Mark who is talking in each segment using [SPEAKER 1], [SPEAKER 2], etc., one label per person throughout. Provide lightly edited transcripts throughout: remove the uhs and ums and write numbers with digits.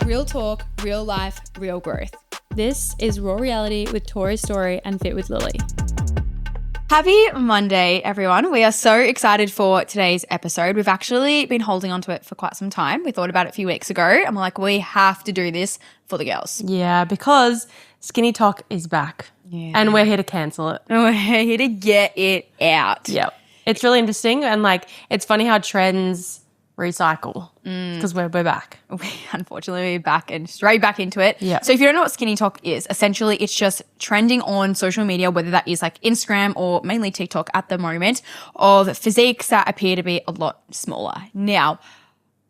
[SPEAKER 1] Real talk, real life, real growth.
[SPEAKER 2] This is Raw Reality with Tori Story and Fit with Lily.
[SPEAKER 1] Happy Monday, everyone. We are so excited for today's episode. We've actually been holding on to it for quite some time. We thought about it a few weeks ago and we're like, we have to do this for the girls.
[SPEAKER 2] Yeah, because SkinnyTok is back and we're here to cancel it.
[SPEAKER 1] We're here to get it out.
[SPEAKER 2] Yep. It's really interesting and it's funny how trends recycle because we're back.
[SPEAKER 1] We unfortunately back and straight back into it.
[SPEAKER 2] Yeah.
[SPEAKER 1] So if you don't know what SkinnyTok is, essentially it's just trending on social media, whether that is like Instagram or mainly TikTok at the moment, of physiques that appear to be a lot smaller. Now,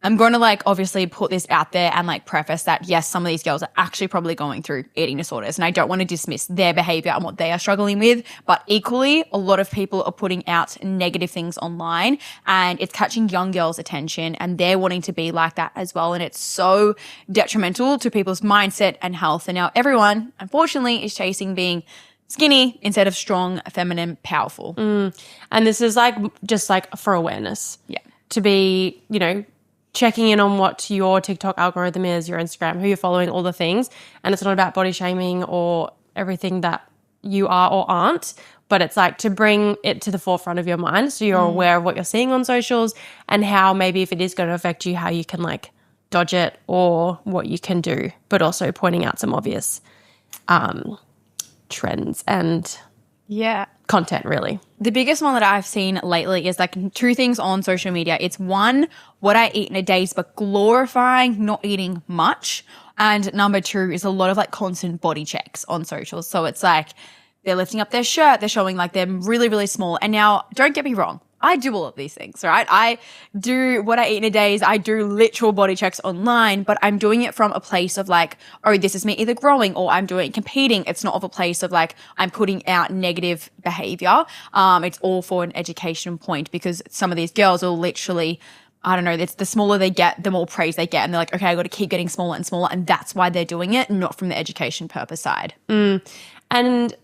[SPEAKER 1] I'm going to obviously put this out there and preface that yes, some of these girls are actually probably going through eating disorders and I don't want to dismiss their behavior and what they are struggling with, but equally a lot of people are putting out negative things online and it's catching young girls' attention and they're wanting to be like that as well, and it's so detrimental to people's mindset and health. And now everyone, unfortunately, is chasing being skinny instead of strong, feminine, powerful.
[SPEAKER 2] And this is just for awareness.
[SPEAKER 1] Yeah.
[SPEAKER 2] To be, checking in on what your TikTok algorithm is, your Instagram, who you're following, all the things. And it's not about body shaming or everything that you are or aren't, but it's to bring it to the forefront of your mind so you're aware of what you're seeing on socials and how maybe if it is going to affect you, how you can dodge it or what you can do, but also pointing out some obvious trends and content really.
[SPEAKER 1] The biggest one that I've seen lately is two things on social media. It's one, what I eat in a day is but glorifying not eating much. And number two is a lot of constant body checks on socials. So it's they're lifting up their shirt, they're showing they're really, really small. And now don't get me wrong, I do all of these things, right? I do what I eat in a day is I do literal body checks online, but I'm doing it from a place of oh, this is me either growing or I'm doing competing. It's not of a place of I'm putting out negative behavior. It's all for an education point because some of these girls will literally, I don't know, it's the smaller they get, the more praise they get. And they're okay, I got to keep getting smaller and smaller. And that's why they're doing it, not from the education purpose side.
[SPEAKER 2] And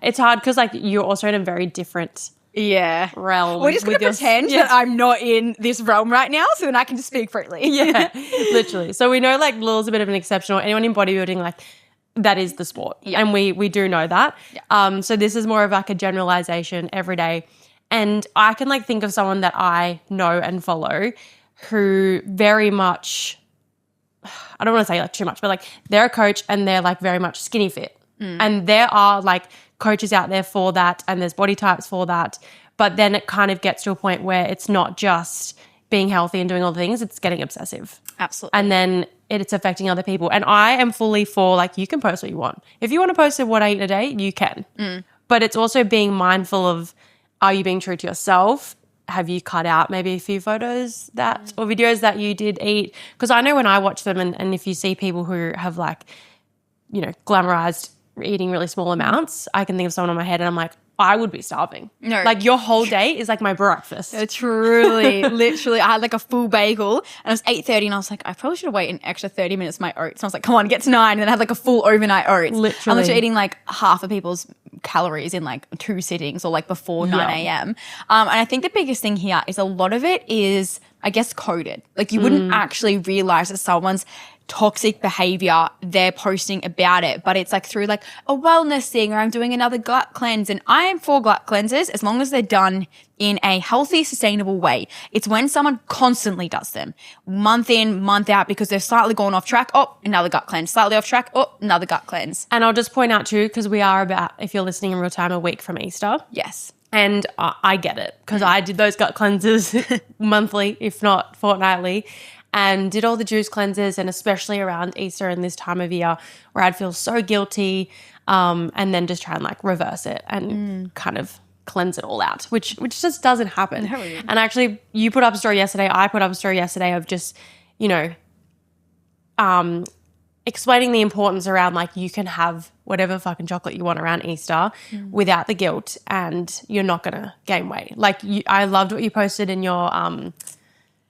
[SPEAKER 2] it's hard because you're also in a very different realm.
[SPEAKER 1] We're just going to pretend that I'm not in this realm right now so then I can just speak freely.
[SPEAKER 2] Yeah, literally. So we know Lil's a bit of an exception, or anyone in bodybuilding, that is the sport. Yeah. And we do know that. Yeah. So this is more of a generalization every day. And I can think of someone that I know and follow who very much, I don't want to say too much, but they're a coach and they're very much skinny fit. And there are coaches out there for that and there's body types for that. But then it kind of gets to a point where it's not just being healthy and doing all the things, it's getting obsessive.
[SPEAKER 1] Absolutely.
[SPEAKER 2] And then it's affecting other people. And I am fully for you can post what you want. If you want to post what I eat in a day, you can. But it's also being mindful of, are you being true to yourself? Have you cut out maybe a few photos or videos that you did eat? Because I know when I watch them and if you see people who have glamorized eating really small amounts, I can think of someone on my head and I'm I would be starving.
[SPEAKER 1] No.
[SPEAKER 2] Your whole day is my breakfast.
[SPEAKER 1] Truly, literally. I had a full bagel and it was 8:30 and I was I probably should have waited an extra 30 minutes for my oats. And I was come on, get to 9. And then I had a full overnight oats.
[SPEAKER 2] Literally.
[SPEAKER 1] I'm literally eating half of people's calories in 2 sittings or before 9 a.m. And I think the biggest thing here is a lot of it is, I guess, coded. You wouldn't actually realize that someone's toxic behavior, they're posting about it, but it's through a wellness thing, or I'm doing another gut cleanse. And I am for gut cleanses as long as they're done in a healthy, sustainable way. It's when someone constantly does them month in, month out, because they've slightly gone off track, oh, another gut cleanse, slightly off track, oh, another gut cleanse.
[SPEAKER 2] And I'll just point out too, because we are about, if you're listening in real time, a week from Easter.
[SPEAKER 1] Yes.
[SPEAKER 2] And I get it because I did those gut cleanses monthly, if not fortnightly, and did all the juice cleanses, and especially around Easter and this time of year where I'd feel so guilty, and then just try and reverse it and kind of cleanse it all out, which just doesn't happen.
[SPEAKER 1] No.
[SPEAKER 2] And actually you put up a story yesterday, I put up a story yesterday of just, explaining the importance around you can have whatever fucking chocolate you want around Easter without the guilt and you're not going to gain weight. I loved what you posted in your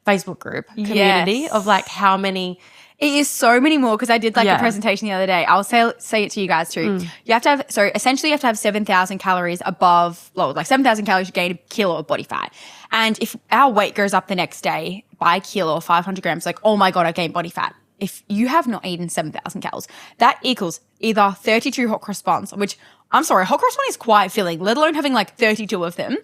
[SPEAKER 2] Facebook group community of how many.
[SPEAKER 1] It is so many more because I did a presentation the other day. I'll say it to you guys too. You have to have, so essentially you have to have 7,000 calories above, 7,000 calories to gain a kilo of body fat. And if our weight goes up the next day by a kilo or 500 grams, oh my God, I gained body fat. if you have not eaten 7,000 calories, that equals either 32 hot cross buns, which I'm sorry, hot cross bun is quite filling, let alone having like 32 of them,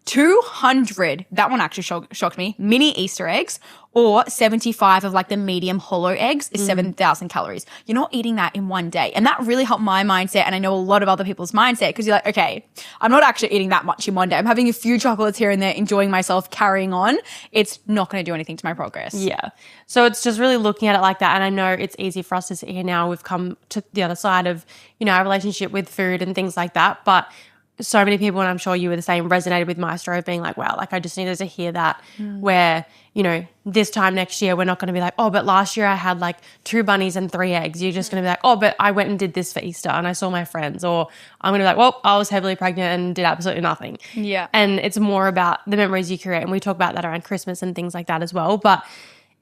[SPEAKER 1] 200, that one actually shocked me, mini Easter eggs, or 75 of like the medium hollow eggs is 7,000 calories. You're not eating that in one day. And that really helped my mindset, and I know a lot of other people's mindset, because you're like, okay, I'm not actually eating that much in one day. I'm having a few chocolates here and there, enjoying myself, carrying on. It's not going to do anything to my progress.
[SPEAKER 2] Yeah. So it's just really looking at it like that. And I know it's easy for us to sit here now. We've come to the other side of, you know, our relationship with food and things like that. But so many people, and I'm sure you were the same, resonated with my story of being like, wow, like I just needed to hear that where, you know, this time next year, we're not going to be like, oh, but last year I had like 2 bunnies and 3 eggs. You're just going to be like, oh, but I went and did this for Easter and I saw my friends. Or I'm going to be like, well, I was heavily pregnant and did absolutely nothing.
[SPEAKER 1] Yeah.
[SPEAKER 2] And it's more about the memories you create. And we talk about that around Christmas and things like that as well. But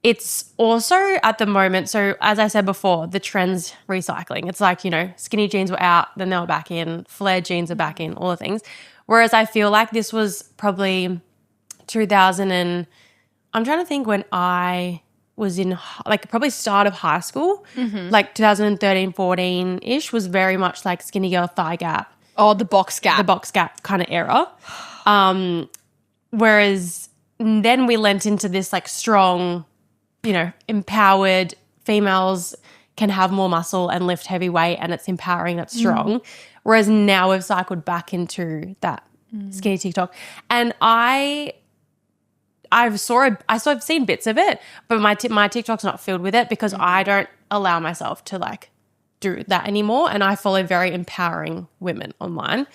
[SPEAKER 2] it's also at the moment, so as I said before, the trend's recycling. It's like, you know, skinny jeans were out, then they were back in, flared jeans are back in, all the things. Whereas I feel like this was probably 2000 and I'm trying to think when I was in like probably start of high school, like 2013, 14-ish was very much like skinny girl thigh gap.
[SPEAKER 1] Oh, the box gap.
[SPEAKER 2] The box gap kind of era. Whereas then we lent into this like strong, you know, empowered females can have more muscle and lift heavy weight and it's empowering, that's strong. Whereas now we've cycled back into that skinny TikTok. And I've seen bits of it, but my TikTok's not filled with it because I don't allow myself to like do that anymore. And I follow very empowering women online.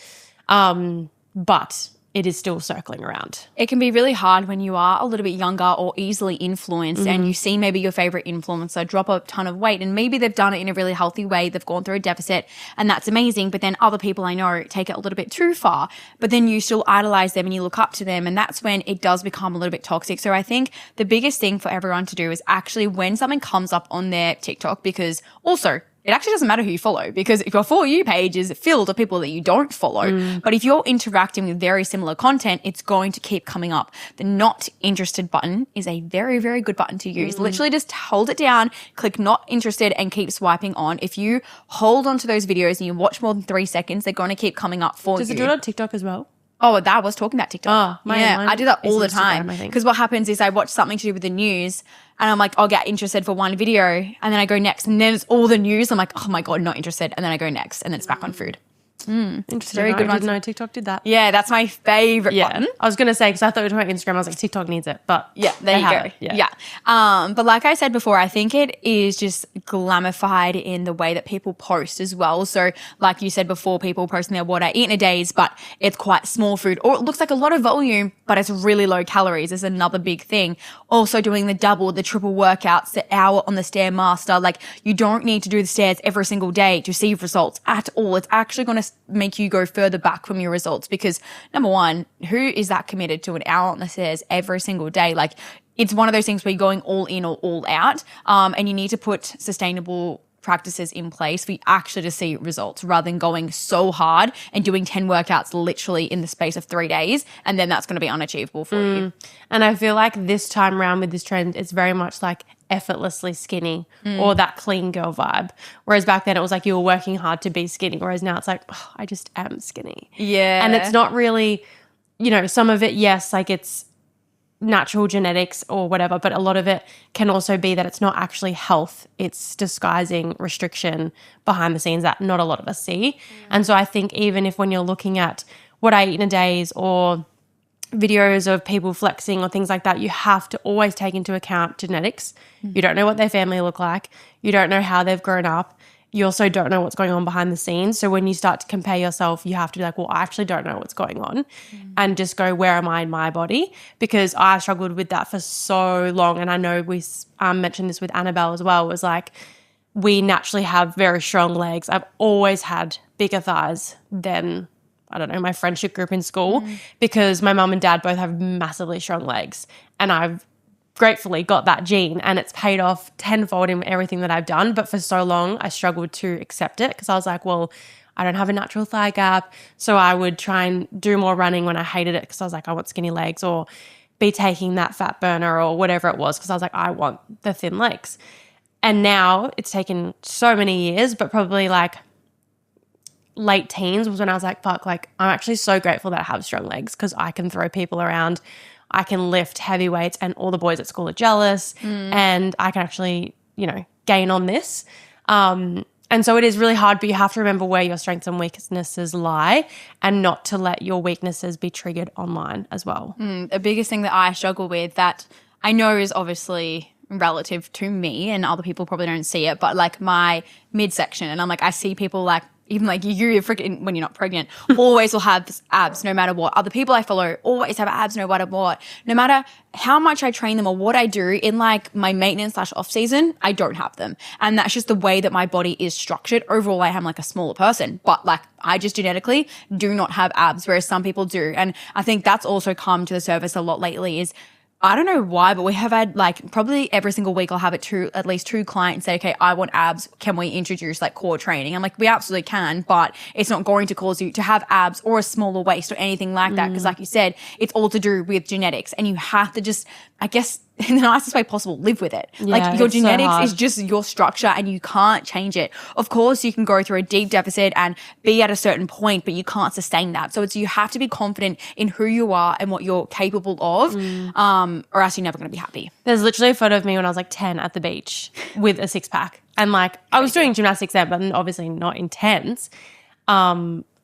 [SPEAKER 2] But it is still circling around.
[SPEAKER 1] It can be really hard when you are a little bit younger or easily influenced and you see maybe your favorite influencer drop a ton of weight and maybe they've done it in a really healthy way. They've gone through a deficit and that's amazing. But then other people I know take it a little bit too far, but then you still idolize them and you look up to them. And that's when it does become a little bit toxic. So I think the biggest thing for everyone to do is actually when something comes up on their TikTok, because also it actually doesn't matter who you follow because your For You page is filled of people that you don't follow. But if you're interacting with very similar content, it's going to keep coming up. The not interested button is a very, very good button to use. Literally just hold it down, click not interested and keep swiping on. If you hold on to those videos and you watch more than 3 seconds, they're going to keep coming up for you.
[SPEAKER 2] Does it do it on TikTok as well?
[SPEAKER 1] Oh, that was talking about TikTok.
[SPEAKER 2] Oh,
[SPEAKER 1] I do that all the
[SPEAKER 2] Instagram,
[SPEAKER 1] time.
[SPEAKER 2] I think.
[SPEAKER 1] Because what happens is I watch something to do with the news and I'm like, I'll get interested for one video and then I go next and then it's all the news. I'm like, oh my God, not interested. And then I go next and then it's back on food.
[SPEAKER 2] Interesting.
[SPEAKER 1] Very good
[SPEAKER 2] I
[SPEAKER 1] one.
[SPEAKER 2] didn't know TikTok did that.
[SPEAKER 1] Yeah, that's my favorite button.
[SPEAKER 2] I was going to say, because I thought we were talking about Instagram, I was like, TikTok needs it. But
[SPEAKER 1] Yeah, there you go. Yeah. But like I said before, I think it is just glamified in the way that people post as well. So like you said before, people posting their what I eat in a days, but it's quite small food or it looks like a lot of volume, but it's really low calories is another big thing. Also doing the double, the triple workouts, the hour on the Stairmaster. Like you don't need to do the stairs every single day to see results at all. It's actually going to make you go further back from your results because number one, who is that committed to an hour on the stairs every single day? Like it's one of those things where you're going all in or all out, and you need to put sustainable practices in place for you actually to see results rather than going so hard and doing 10 workouts literally in the space of 3 days and then that's going to be unachievable for you.
[SPEAKER 2] And I feel like this time around with this trend, it's very much like effortlessly skinny or that clean girl vibe. Whereas back then it was like you were working hard to be skinny. Whereas now it's like, oh, I just am skinny.
[SPEAKER 1] Yeah.
[SPEAKER 2] And it's not really, you know, some of it, yes, like it's natural genetics or whatever, but a lot of it can also be that it's not actually health. It's disguising restriction behind the scenes that not a lot of us see. And so I think even if when you're looking at what I eat in a days or videos of people flexing or things like that, you have to always take into account genetics. You don't know what their family look like. You don't know how they've grown up. You also don't know what's going on behind the scenes. So when you start to compare yourself, you have to be like, well, I actually don't know what's going on and just go, where am I in my body? Because I struggled with that for so long. And I know we mentioned this with Annabelle as well, was like, we naturally have very strong legs. I've always had bigger thighs than, I don't know, my friendship group in school because my mum and dad both have massively strong legs. And I've gratefully got that gene and it's paid off tenfold in everything that I've done. But for so long, I struggled to accept it because I was like, well, I don't have a natural thigh gap. So I would try and do more running when I hated it because I was like, I want skinny legs, or be taking that fat burner or whatever it was because I was like, I want the thin legs. And now it's taken so many years, but probably like late teens was when I was like, fuck, like I'm actually so grateful that I have strong legs because I can throw people around. I can lift heavy weights and all the boys at school are jealous and I can actually, you know, gain on this. And so it is really hard, but you have to remember where your strengths and weaknesses lie and not to let your weaknesses be triggered online as well.
[SPEAKER 1] The biggest thing that I struggle with that I know is obviously relative to me and other people probably don't see it, but like my midsection, and I'm like, I see people like, even like you're freaking, when you're not pregnant, always will have abs no matter what. Other people I follow always have abs no matter what. No matter how much I train them or what I do in like my maintenance / off season, I don't have them. And that's just the way that my body is structured. Overall, I am like a smaller person, but like I just genetically do not have abs, whereas some people do. And I think that's also come to the surface a lot lately is, I don't know why, but we have had like probably every single week I'll have it to at least 2 clients say, okay, I want abs. Can we introduce like core training? I'm like, we absolutely can, but it's not going to cause you to have abs or a smaller waist or anything like that. Because like you said, it's all to do with genetics and you have to just, I guess, in the nicest way possible, live with it.
[SPEAKER 2] Yeah,
[SPEAKER 1] like your genetics
[SPEAKER 2] so
[SPEAKER 1] is just your structure and you can't change it. Of course, you can go through a deep deficit and be at a certain point, but you can't sustain that. So you have to be confident in who you are and what you're capable of, or else you're never going to be happy.
[SPEAKER 2] There's literally a photo of me when I was like 10 at the beach with a 6-pack. And like I was doing gymnastics then, but obviously not intense.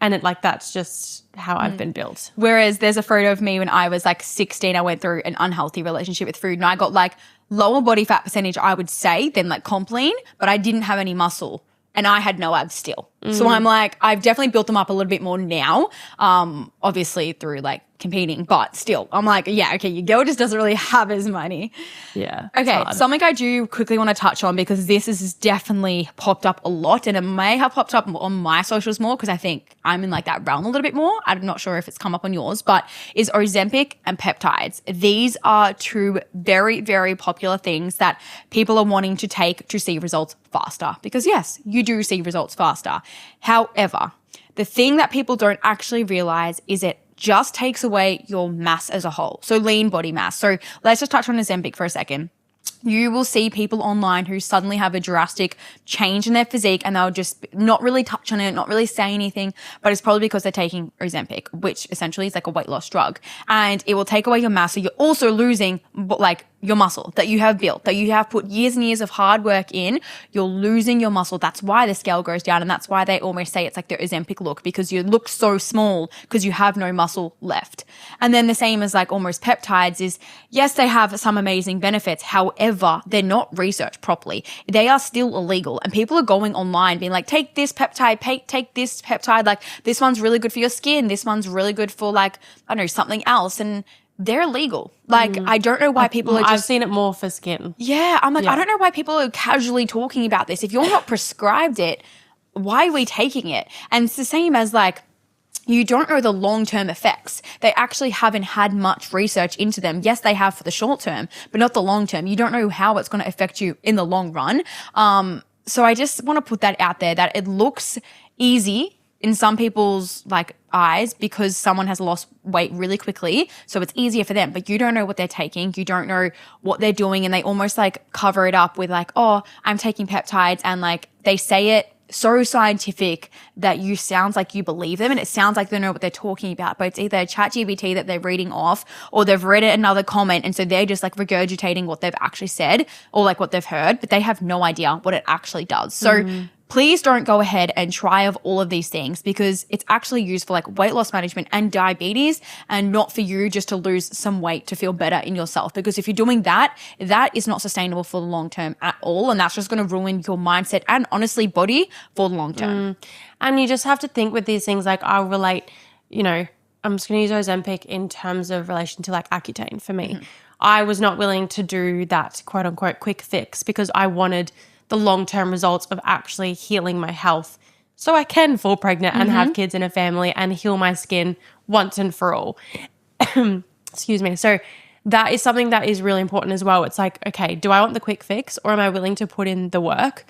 [SPEAKER 2] And it like that's just how I've been built.
[SPEAKER 1] Whereas there's a photo of me when I was like 16, I went through an unhealthy relationship with food and I got like lower body fat percentage, I would say, than like comp lean, but I didn't have any muscle and I had no abs still. So I'm like, I've definitely built them up a little bit more now, obviously through like competing, but still I'm like, yeah, okay, your girl just doesn't really have as many.
[SPEAKER 2] Yeah.
[SPEAKER 1] Okay, something I do quickly want to touch on because this has definitely popped up a lot and it may have popped up on my socials more because I think I'm in like that realm a little bit more. I'm not sure if it's come up on yours, but is Ozempic and peptides. These are 2 very, very popular things that people are wanting to take to see results faster because yes, you do see results faster. However, the thing that people don't actually realize is it just takes away your mass as a whole. So lean body mass. So let's just touch on Ozempic for a second. You will see people online who suddenly have a drastic change in their physique and they'll just not really touch on it, not really say anything, but it's probably because they're taking Ozempic, which essentially is like a weight loss drug. And it will take away your mass. So you're also losing like your muscle that you have built, that you have put years and years of hard work in. You're losing your muscle. That's why the scale goes down. And that's why they almost say it's like the Ozempic look because you look so small because you have no muscle left. And then the same as like almost peptides is, yes, they have some amazing benefits. However, they're not researched properly. They are still illegal. And people are going online being like, take this peptide, take this peptide. Like this one's really good for your skin. This one's really good for like, I don't know, something else. And they're illegal. Like, I don't know why people are just...
[SPEAKER 2] I've seen it more for skin.
[SPEAKER 1] Yeah, I'm like, I don't know why people are casually talking about this. If you're not prescribed it, why are we taking it? And it's the same as like, you don't know the long-term effects. They actually haven't had much research into them. Yes, they have for the short term, but not the long term. You don't know how it's going to affect you in the long run. So I just want to put that out there that it looks easy in some people's like eyes because someone has lost weight really quickly. So it's easier for them, but you don't know what they're taking. You don't know what they're doing. And they almost like cover it up with like, oh, I'm taking peptides. And like they say it so scientific that you sounds like you believe them and it sounds like they know what they're talking about, but it's either a ChatGPT that they're reading off or they've read another comment and so they're just like regurgitating what they've actually said or like what they've heard, but they have no idea what it actually does. So please don't go ahead and try of all of these things because it's actually used for like weight loss management and diabetes and not for you just to lose some weight to feel better in yourself. Because if you're doing that, that is not sustainable for the long term at all. And that's just going to ruin your mindset and honestly body for the long term.
[SPEAKER 2] And you just have to think with these things, like I'll relate, you know, I'm just going to use Ozempic in terms of relation to like Accutane for me. I was not willing to do that quote unquote quick fix because I wanted the long-term results of actually healing my health so I can fall pregnant and have kids in a family and heal my skin once and for all. Excuse me. So that is something that is really important as well. It's like, okay, do I want the quick fix or am I willing to put in the work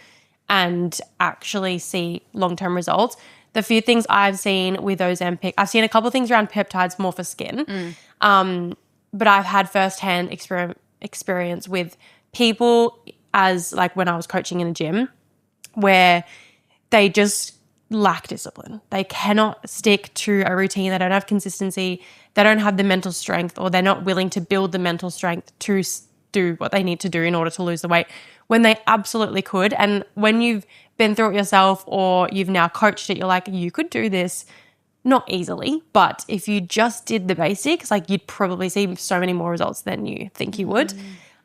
[SPEAKER 2] and actually see long-term results? The few things I've seen with Ozempic, I've seen a couple of things around peptides more for skin, but I've had firsthand experience with people as like when I was coaching in a gym where they just lack discipline. They cannot stick to a routine. They don't have consistency. They don't have the mental strength, or they're not willing to build the mental strength to do what they need to do in order to lose the weight when they absolutely could. And when you've been through it yourself or you've now coached it, you're like, you could do this. Not easily, but if you just did the basics, like you'd probably see so many more results than you think you would.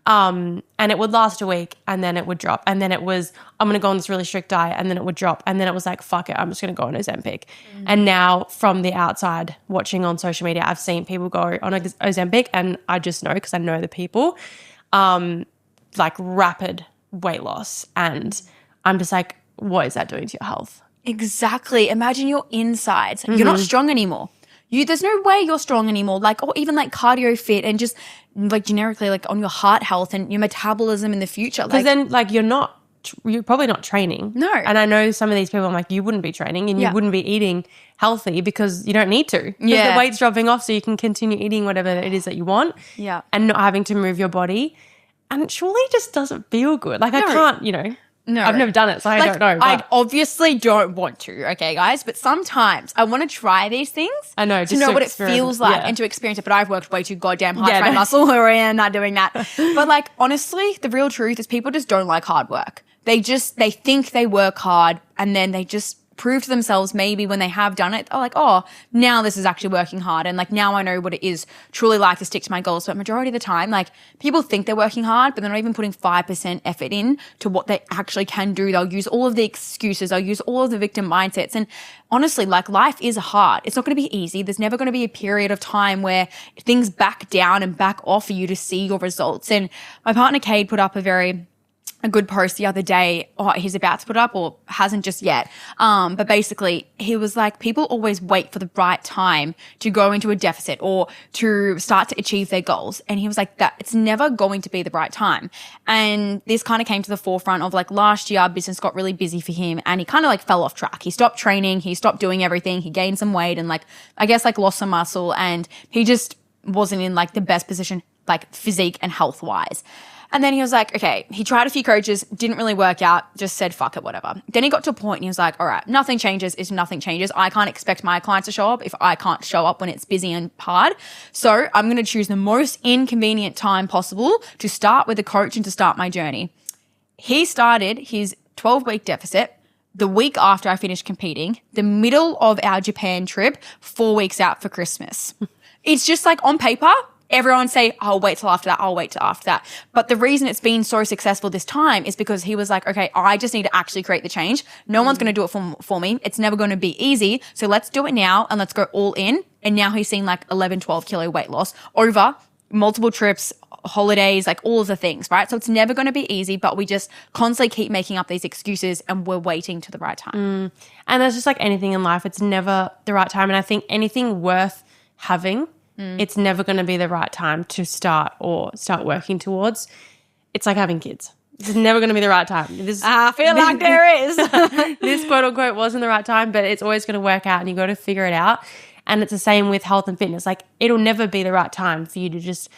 [SPEAKER 2] And it would last a week and then it would drop. And then it was, I'm going to go on this really strict diet, and then it would drop. And then it was like, fuck it, I'm just going to go on Ozempic. And now from the outside watching on social media, I've seen people go on Ozempic, and I just know because I know the people, like rapid weight loss. And I'm just like, what is that doing to your health?
[SPEAKER 1] Exactly. Imagine your insides. You're not strong anymore. There's no way you're strong anymore. Like, or even like cardio fit, and just like generically like on your heart health and your metabolism in the future.
[SPEAKER 2] Because then like you're probably not training.
[SPEAKER 1] No.
[SPEAKER 2] And I know some of these people, I'm like, you wouldn't be training and you wouldn't be eating healthy because you don't need to. Because the weight's dropping off so you can continue eating whatever it is that you want.
[SPEAKER 1] Yeah.
[SPEAKER 2] And not having to move your body. And it surely just doesn't feel good. Like I can't, No. I've never done it, so I don't know.
[SPEAKER 1] I obviously don't want to, okay, guys? But sometimes I want to try these things.
[SPEAKER 2] I know,
[SPEAKER 1] to know what it feels like and to experience it. But I've worked way too goddamn hard for my muscle and not doing that. But like, honestly, the real truth is people just don't like hard work. They think they work hard, and then they just prove to themselves maybe when they have done it, they're like, oh, now this is actually working hard, and like now I know what it is truly like to stick to my goals. But majority of the time, like people think they're working hard, but they're not even putting 5% effort in to what they actually can do. They'll use all of the excuses, they'll use all of the victim mindsets. And honestly, like life is hard. It's not going to be easy. There's never going to be a period of time where things back down and back off for you to see your results. And my partner Cade put up a good post the other day. He's about to put up, or hasn't just yet. But basically he was like, people always wait for the right time to go into a deficit or to start to achieve their goals. And he was like, that it's never going to be the right time. And this kind of came to the forefront of like last year, business got really busy for him and he kind of like fell off track. He stopped training. He stopped doing everything. He gained some weight and like, I guess like lost some muscle, and he just wasn't in like the best position, like physique and health wise. And then he was like, okay, he tried a few coaches, didn't really work out, just said, fuck it, whatever. Then he got to a point and he was like, all right, nothing changes if nothing changes. I can't expect my clients to show up if I can't show up when it's busy and hard. So I'm going to choose the most inconvenient time possible to start with a coach and to start my journey. He started his 12-week deficit the week after I finished competing, the middle of our Japan trip, 4 weeks out for Christmas. It's just like on paper, everyone say, I'll wait till after that, I'll wait till after that. But the reason it's been so successful this time is because he was like, okay, I just need to actually create the change. No one's going to do it for me. It's never going to be easy. So let's do it now and let's go all in. And now he's seen like 11, 12 kilo weight loss over multiple trips, holidays, like all of the things, right? So it's never going to be easy, but we just constantly keep making up these excuses and we're waiting to the right time.
[SPEAKER 2] And that's just like anything in life. It's never the right time. And I think anything worth having, it's never going to be the right time to start working towards. It's like having kids. It's never going to be the right time.
[SPEAKER 1] I feel like there is.
[SPEAKER 2] This quote unquote wasn't the right time, but it's always going to work out and you got to figure it out. And it's the same with health and fitness. Like it'll never be the right time for you to just,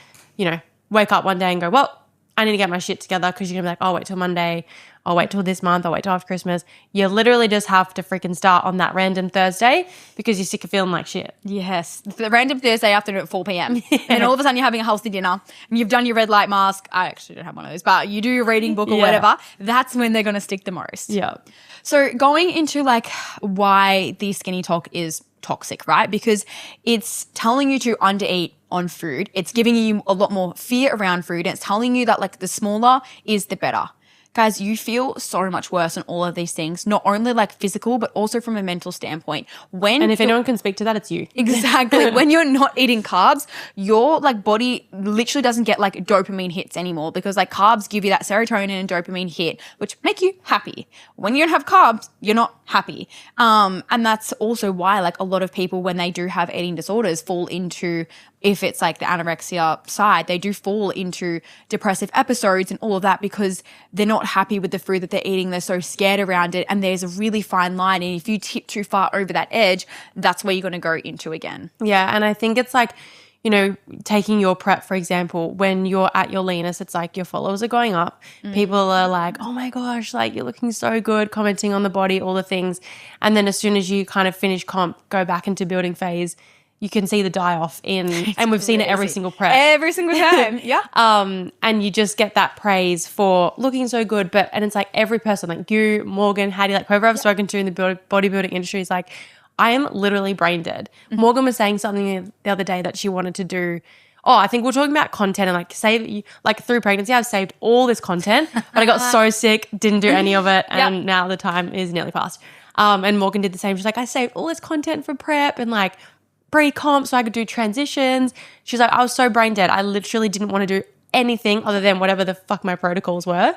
[SPEAKER 2] wake up one day and go, well, I need to get my shit together, because you're going to be like, I'll wait till Monday. I'll wait till this month. I'll wait till after Christmas. You literally just have to freaking start on that random Thursday because you're sick of feeling like shit.
[SPEAKER 1] Yes. The random Thursday afternoon at 4 p.m. And all of a sudden you're having a healthy dinner and you've done your red light mask. I actually don't have one of those, but you do your reading book or whatever. That's when they're going to stick the most.
[SPEAKER 2] Yeah.
[SPEAKER 1] So going into like why the skinny talk is toxic, right? Because it's telling you to undereat on food. It's giving you a lot more fear around food. And it's telling you that like the smaller is the better. Guys, you feel so much worse on all of these things, not only like physical, but also from a mental standpoint.
[SPEAKER 2] And if anyone can speak to that, it's you.
[SPEAKER 1] Exactly. When you're not eating carbs, your like body literally doesn't get like dopamine hits anymore, because like carbs give you that serotonin and dopamine hit, which make you happy. When you don't have carbs, you're not happy. And that's also why like a lot of people, when they do have eating disorders, fall into, if it's like the anorexia side, they do fall into depressive episodes and all of that because they're not happy with the food that they're eating. They're so scared around it. And there's a really fine line. And if you tip too far over that edge, that's where you're going to go into again.
[SPEAKER 2] Yeah. And I think it's like you know, taking your prep, for example, when you're at your leanest, it's like your followers are going up. People are like, oh my gosh, like you're looking so good, commenting on the body, all the things. And then as soon as you kind of finish comp, go back into building phase, you can see the die off and we've seen it every single prep.
[SPEAKER 1] Every single time, yeah.
[SPEAKER 2] And you just get that praise for looking so good. And it's like every person, like you, Morgan, Hattie, like whoever I've spoken to in the bodybuilding industry is like, I am literally brain dead. Morgan was saying something the other day that she wanted to do. Oh, I think we're talking about content and like through pregnancy, I've saved all this content, but I got so sick, didn't do any of it. And now the time is nearly past. And Morgan did the same. She's like, I saved all this content for prep and like pre-comp so I could do transitions. She's like, I was so brain dead. I literally didn't want to do anything other than whatever the fuck my protocols were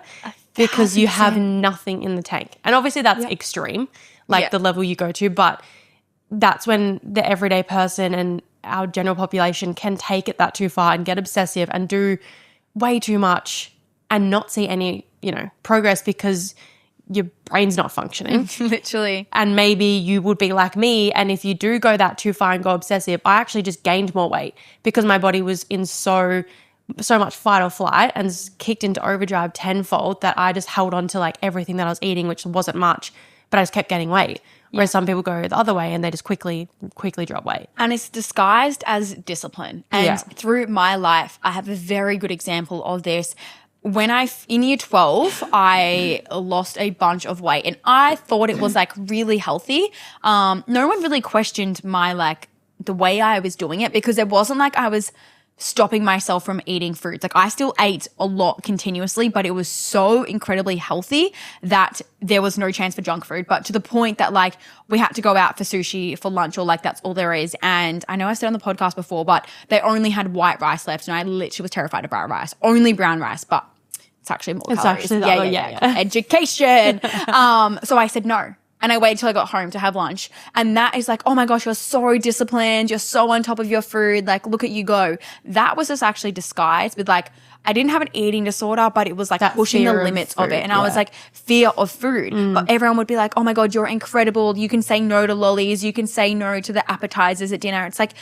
[SPEAKER 2] because you have nothing in the tank. And obviously that's extreme, like the level you go to, but that's when the everyday person and our general population can take it that too far and get obsessive and do way too much and not see any, you know, progress because your brain's not functioning.
[SPEAKER 1] Literally.
[SPEAKER 2] And maybe you would be like me, and if you do go that too far and go obsessive, I actually just gained more weight because my body was in so much fight or flight and kicked into overdrive tenfold that I just held on to like everything that I was eating, which wasn't much, but I just kept gaining weight. Whereas some people go the other way and they just quickly drop weight.
[SPEAKER 1] And it's disguised as discipline. And through my life, I have a very good example of this. When in year 12, I lost a bunch of weight and I thought it was like really healthy. No one really questioned my like the way I was doing it because it wasn't like I was stopping myself from eating fruits. Like I still ate a lot continuously, but it was so incredibly healthy that there was no chance for junk food. But to the point that like we had to go out for sushi for lunch or like that's all there is. And I know I said on the podcast before, but they only had white rice left and I literally was terrified of brown rice. Only brown rice, but it's actually more calories. Education. So I said no. And I waited till I got home to have lunch. And that is like, oh my gosh, you're so disciplined. You're so on top of your food. Like, look at you go. That was just actually disguised with like, I didn't have an eating disorder, but it was like that pushing the limits of it. And I was like, fear of food. But everyone would be like, oh my God, you're incredible. You can say no to lollies. You can say no to the appetizers at dinner. It's like,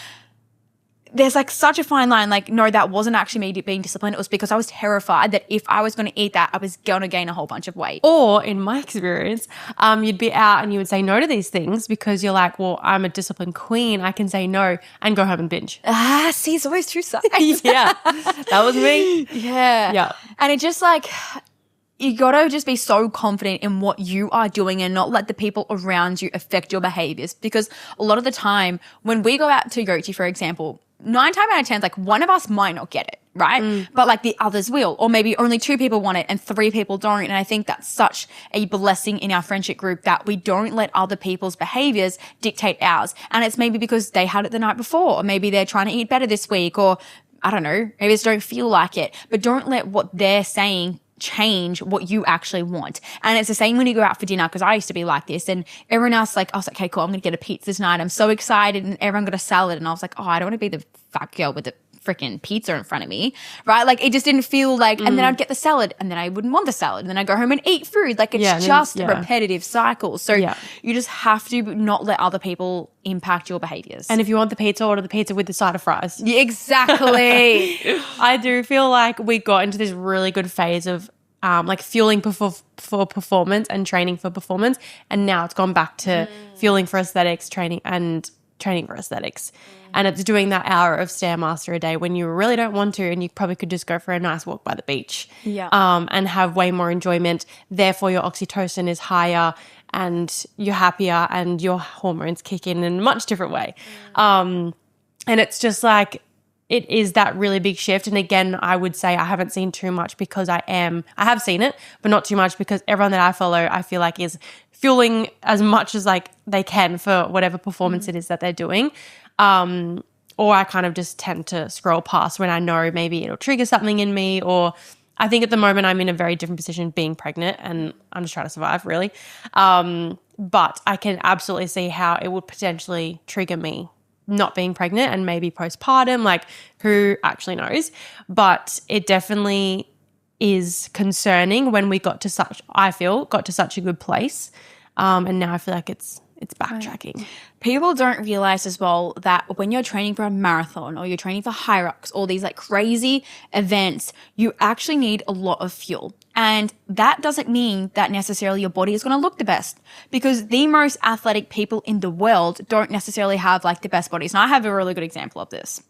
[SPEAKER 1] there's like such a fine line. Like, no, that wasn't actually me being disciplined. It was because I was terrified that if I was going to eat that, I was going to gain a whole bunch of weight.
[SPEAKER 2] Or in my experience, you'd be out and you would say no to these things because you're like, well, I'm a disciplined queen. I can say no and go home and binge.
[SPEAKER 1] See, it's always two sides.
[SPEAKER 2] Yeah, that was me.
[SPEAKER 1] Yeah. And it just like, you got to just be so confident in what you are doing and not let the people around you affect your behaviors. Because a lot of the time when we go out to Yochi, for example, 9 times out of 10, like one of us might not get it, right? But like the others will, or maybe only 2 people want it and 3 people don't. And I think that's such a blessing in our friendship group that we don't let other people's behaviors dictate ours. And it's maybe because they had it the night before, or maybe they're trying to eat better this week, or I don't know, maybe they just don't feel like it. But don't let what they're saying change what you actually want. And it's the same when you go out for dinner, because I used to be like this, and everyone else like, I was like, okay, cool, I'm gonna get a pizza tonight, I'm so excited, and everyone got a salad, and I was like, oh, I don't want to be the fat girl with the freaking pizza in front of me, right? Like it just didn't feel like, and then I'd get the salad and then I wouldn't want the salad and then I'd go home and eat food. Like it's just a repetitive cycle. So you just have to not let other people impact your behaviors.
[SPEAKER 2] And if you want the pizza, order the pizza with the side of fries.
[SPEAKER 1] Yeah, exactly.
[SPEAKER 2] I do feel like we got into this really good phase of like fueling for performance and training for performance, and now it's gone back to fueling for aesthetics, training for aesthetics. And it's doing that hour of Stairmaster a day when you really don't want to, and you probably could just go for a nice walk by the beach and have way more enjoyment. Therefore, your oxytocin is higher and you're happier and your hormones kick in a much different way. And it's just like, it is that really big shift. And again, I would say I haven't seen too much because I have seen it, but not too much because everyone that I follow, I feel like is fueling as much as like they can for whatever performance it is that they're doing. Or I kind of just tend to scroll past when I know maybe it'll trigger something in me, or I think at the moment I'm in a very different position being pregnant and I'm just trying to survive really. But I can absolutely see how it would potentially trigger me not being pregnant and maybe postpartum, like who actually knows. But it definitely is concerning when we got to such a good place. And now I feel like it's It's backtracking.
[SPEAKER 1] People don't realize as well that when you're training for a marathon or you're training for high rocks or these like crazy events, you actually need a lot of fuel. And that doesn't mean that necessarily your body is going to look the best, because the most athletic people in the world don't necessarily have like the best bodies. And I have a really good example of this.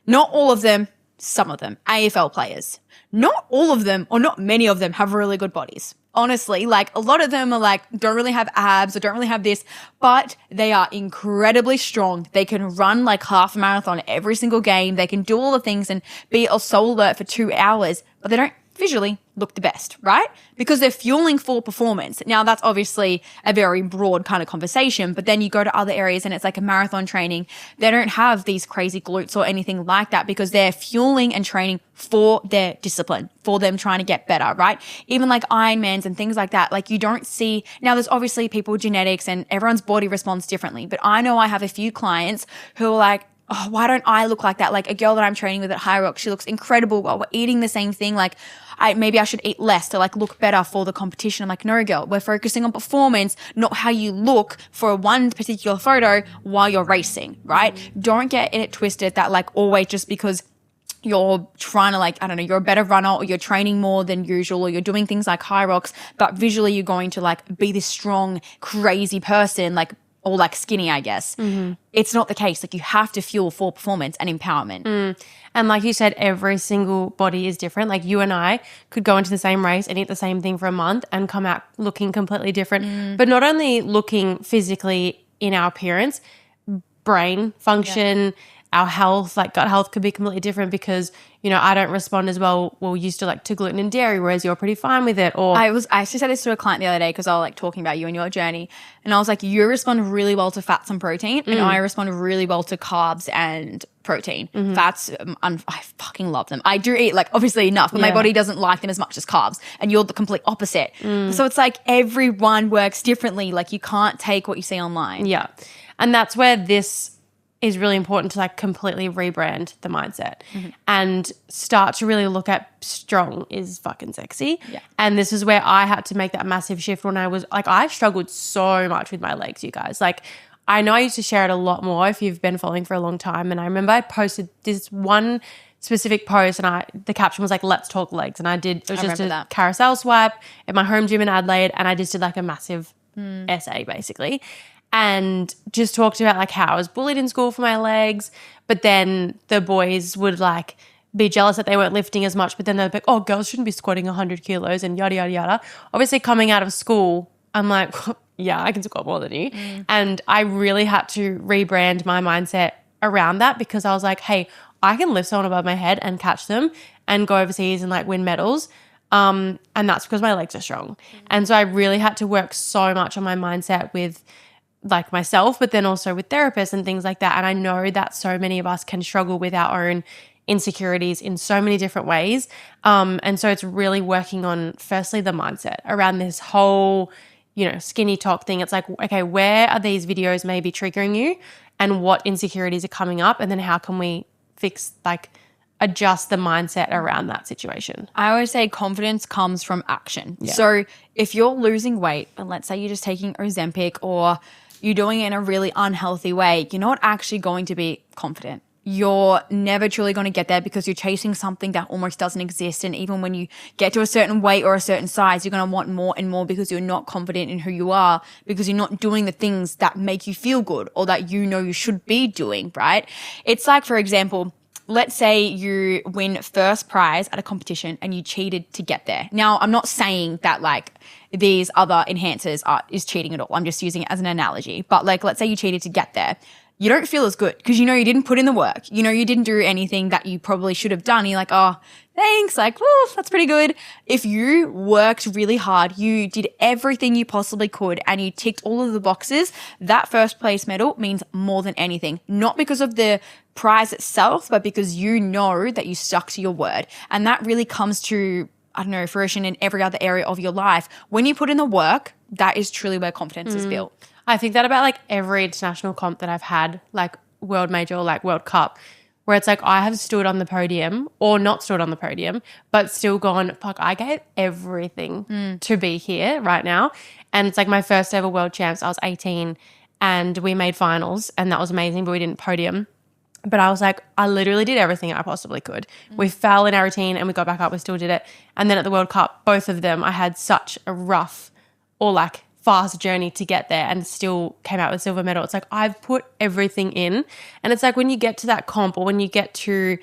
[SPEAKER 1] Not all of them, some of them, AFL players. Not all of them, or not many of them, have really good bodies. Honestly, like a lot of them are like, don't really have abs or don't really have this, but they are incredibly strong. They can run like half a marathon every single game. They can do all the things and be so alert for 2 hours, but they don't visually look the best, right? Because they're fueling for performance. Now, that's obviously a very broad kind of conversation, but then you go to other areas and it's like a marathon training. They don't have these crazy glutes or anything like that because they're fueling and training for their discipline, for them trying to get better, right? Even like Ironmans and things like that. Like you don't see, now there's obviously people with genetics and everyone's body responds differently, but I know I have a few clients who are like, oh, why don't I look like that? Like a girl that I'm training with at High Rock, she looks incredible while we're eating the same thing. Like maybe I should eat less to like look better for the competition. I'm like, no girl, we're focusing on performance, not how you look for one particular photo while you're racing, right? Don't get it twisted that like always just because you're trying to like, I don't know, you're a better runner or you're training more than usual or you're doing things like high rocks, but visually you're going to like be this strong, crazy person, like, or like skinny, I guess. Mm-hmm. It's not the case. Like you have to fuel for performance and empowerment.
[SPEAKER 2] And like you said, every single body is different. Like you and I could go into the same race and eat the same thing for a month and come out looking completely different. But not only looking physically in our appearance, brain function, our health, like gut health could be completely different because, you know, I don't respond as well used to like to gluten and dairy, whereas you're pretty fine with it. Or
[SPEAKER 1] I actually said this to a client the other day because I was like talking about you and your journey. And I was like, you respond really well to fats and protein and I respond really well to carbs and protein. Fats, I fucking love them. I do eat like obviously enough, but my body doesn't like them as much as carbs. And you're the complete opposite. So it's like everyone works differently. Like you can't take what you see online.
[SPEAKER 2] Yeah. And that's where this is really important to like completely rebrand the mindset and start to really look at strong is fucking sexy.
[SPEAKER 1] Yeah.
[SPEAKER 2] And this is where I had to make that massive shift when I was like, I struggled so much with my legs, you guys. Like I know I used to share it a lot more if you've been following for a long time. And I remember I posted this one specific post and the caption was like, let's talk legs. And it was just a carousel swipe at my home gym in Adelaide. And I just did like a massive essay basically. And just talked about like how I was bullied in school for my legs, but then the boys would like be jealous that they weren't lifting as much, but then they'd be like, oh, girls shouldn't be squatting 100 kilos and yada, yada, yada. Obviously coming out of school, I'm like, yeah, I can squat more than you. And I really had to rebrand my mindset around that because I was like, hey, I can lift someone above my head and catch them and go overseas and like win medals. And that's because my legs are strong. And so I really had to work so much on my mindset with like myself, but then also with therapists and things like that. And I know that so many of us can struggle with our own insecurities in so many different ways. And so it's really working on firstly the mindset around this whole, you know, skinny talk thing. It's like, okay, where are these videos maybe triggering you and what insecurities are coming up? And then how can we fix, like, adjust the mindset around that situation?
[SPEAKER 1] I always say confidence comes from action. Yeah. So if you're losing weight, and let's say you're just taking Ozempic or you're doing it in a really unhealthy way, you're not actually going to be confident. You're never truly going to get there because you're chasing something that almost doesn't exist. And even when you get to a certain weight or a certain size, you're going to want more and more because you're not confident in who you are, because you're not doing the things that make you feel good or that you know you should be doing, right? It's like, for example, let's say you win first prize at a competition and you cheated to get there. Now, I'm not saying that like these other enhancers is cheating at all. I'm just using it as an analogy. But like, let's say you cheated to get there. You don't feel as good because you know you didn't put in the work. You know you didn't do anything that you probably should have done. You're like, oh, thanks. Like, woo, that's pretty good. If you worked really hard, you did everything you possibly could and you ticked all of the boxes, that first place medal means more than anything. Not because of the prize itself, but because you know that you stuck to your word. And that really comes to, I don't know, fruition in every other area of your life. When you put in the work, that is truly where confidence is built.
[SPEAKER 2] I think that about like every international comp that I've had, like world major or like World Cup, where it's like I have stood on the podium or not stood on the podium, but still gone, fuck, I gave everything to be here right now. And it's like my first ever world champs, I was 18, and we made finals, and that was amazing, but we didn't podium. But I was like, I literally did everything I possibly could. We fell in our routine and we got back up, we still did it. And then at the World Cup, both of them, I had such a rough or like fast journey to get there and still came out with silver medal. It's like I've put everything in. And it's like when you get to that comp or when you get to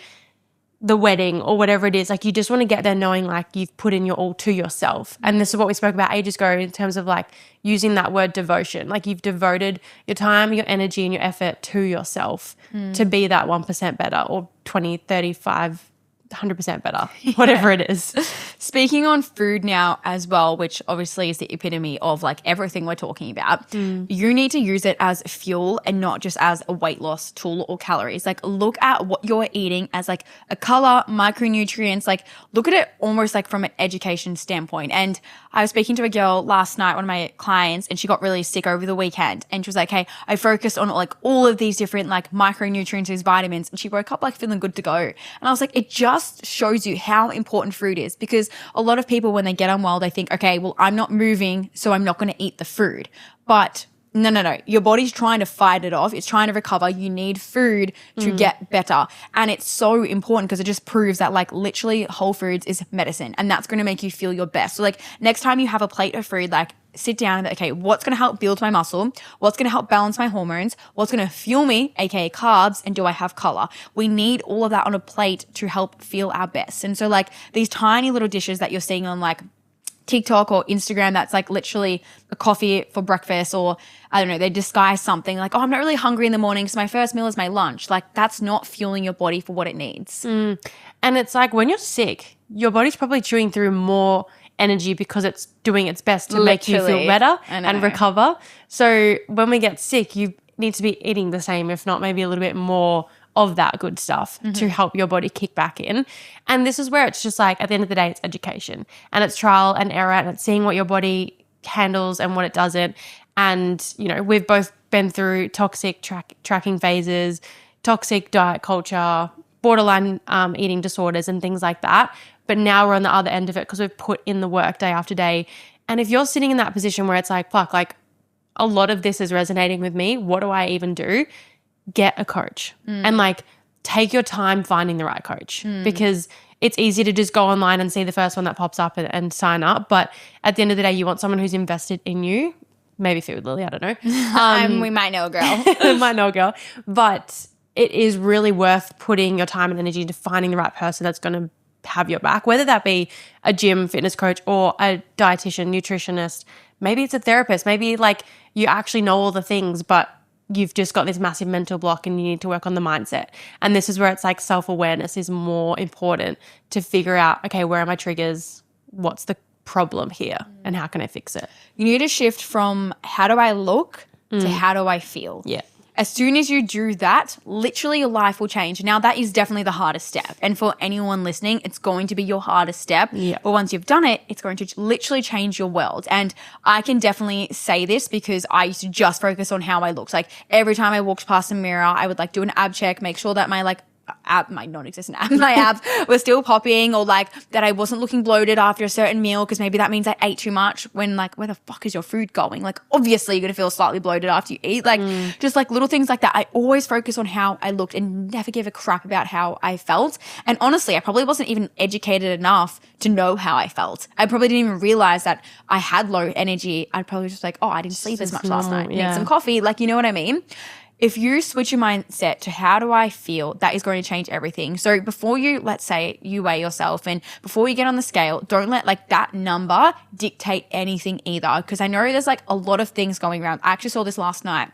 [SPEAKER 2] the wedding or whatever it is, like you just want to get there knowing like you've put in your all to yourself. And this is what we spoke about ages ago in terms of like using that word devotion. Like you've devoted your time, your energy and your effort to yourself to be that 1% better or 20, 35, 100% better, whatever it is.
[SPEAKER 1] Speaking on food now as well, which obviously is the epitome of like everything we're talking about, you need to use it as fuel and not just as a weight loss tool or calories. Like look at what you're eating as like a color, micronutrients, like look at it almost like from an education standpoint. And I was speaking to a girl last night, one of my clients, and she got really sick over the weekend. And she was like, hey, I focused on like all of these different like micronutrients, these vitamins. And she woke up like feeling good to go. And I was like, it just shows you how important food is, because a lot of people, when they get unwell, they think, okay, well, I'm not moving, so I'm not going to eat the food. But no. Your body's trying to fight it off. It's trying to recover. You need food to get better. And it's so important because it just proves that like literally whole foods is medicine, and that's going to make you feel your best. So like next time you have a plate of food, like sit down and okay, what's going to help build my muscle? What's going to help balance my hormones? What's going to fuel me, aka carbs? And do I have color? We need all of that on a plate to help feel our best. And so like these tiny little dishes that you're seeing on like TikTok or Instagram, that's like literally a coffee for breakfast, or I don't know, they disguise something like, oh, I'm not really hungry in the morning, so my first meal is my lunch. Like that's not fueling your body for what it needs.
[SPEAKER 2] And it's like when you're sick, your body's probably chewing through more energy because it's doing its best to make you feel better and recover. So when we get sick, you need to be eating the same, if not maybe a little bit more of that good stuff to help your body kick back in. And this is where it's just like at the end of the day, it's education and it's trial and error and it's seeing what your body handles and what it doesn't. And, you know, we've both been through toxic tracking phases, toxic diet culture, borderline eating disorders and things like that. But now we're on the other end of it because we've put in the work day after day. And if you're sitting in that position where it's like, fuck, like a lot of this is resonating with me, what do I even do? Get a coach and like take your time finding the right coach, because it's easy to just go online and see the first one that pops up and sign up. But at the end of the day, you want someone who's invested in you. Maybe Food Lily, I don't know.
[SPEAKER 1] We might know a girl.
[SPEAKER 2] We might know a girl. But it is really worth putting your time and energy into finding the right person that's going to have your back, whether that be a gym fitness coach or a dietitian, nutritionist. Maybe it's a therapist. Maybe like you actually know all the things, but you've just got this massive mental block and you need to work on the mindset. And this is where it's like self-awareness is more important to figure out, okay, where are my triggers? What's the problem here? And how can I fix it?
[SPEAKER 1] You need to shift from how do I look to how do I feel?
[SPEAKER 2] Yeah.
[SPEAKER 1] As soon as you do that, literally your life will change. Now, that is definitely the hardest step. And for anyone listening, it's going to be your hardest step.
[SPEAKER 2] Yeah.
[SPEAKER 1] But once you've done it, it's going to literally change your world. And I can definitely say this because I used to just focus on how I looked. Like every time I walked past a mirror, I would like do an ab check, make sure that my my non-existent ab, my abs were still popping, or like that I wasn't looking bloated after a certain meal, because maybe that means I ate too much, when like where the fuck is your food going? Like obviously you're going to feel slightly bloated after you eat, like just like little things like that. I always focus on how I looked and never give a crap about how I felt. And honestly, I probably wasn't even educated enough to know how I felt. I probably didn't even realize that I had low energy. I'd probably just like, oh, I didn't sleep as much last night. Need some coffee. Like, you know what I mean? If you switch your mindset to how do I feel, that is going to change everything. So before you, let's say you weigh yourself, and before you get on the scale, don't let like that number dictate anything either. Because I know there's like a lot of things going around. I actually saw this last night.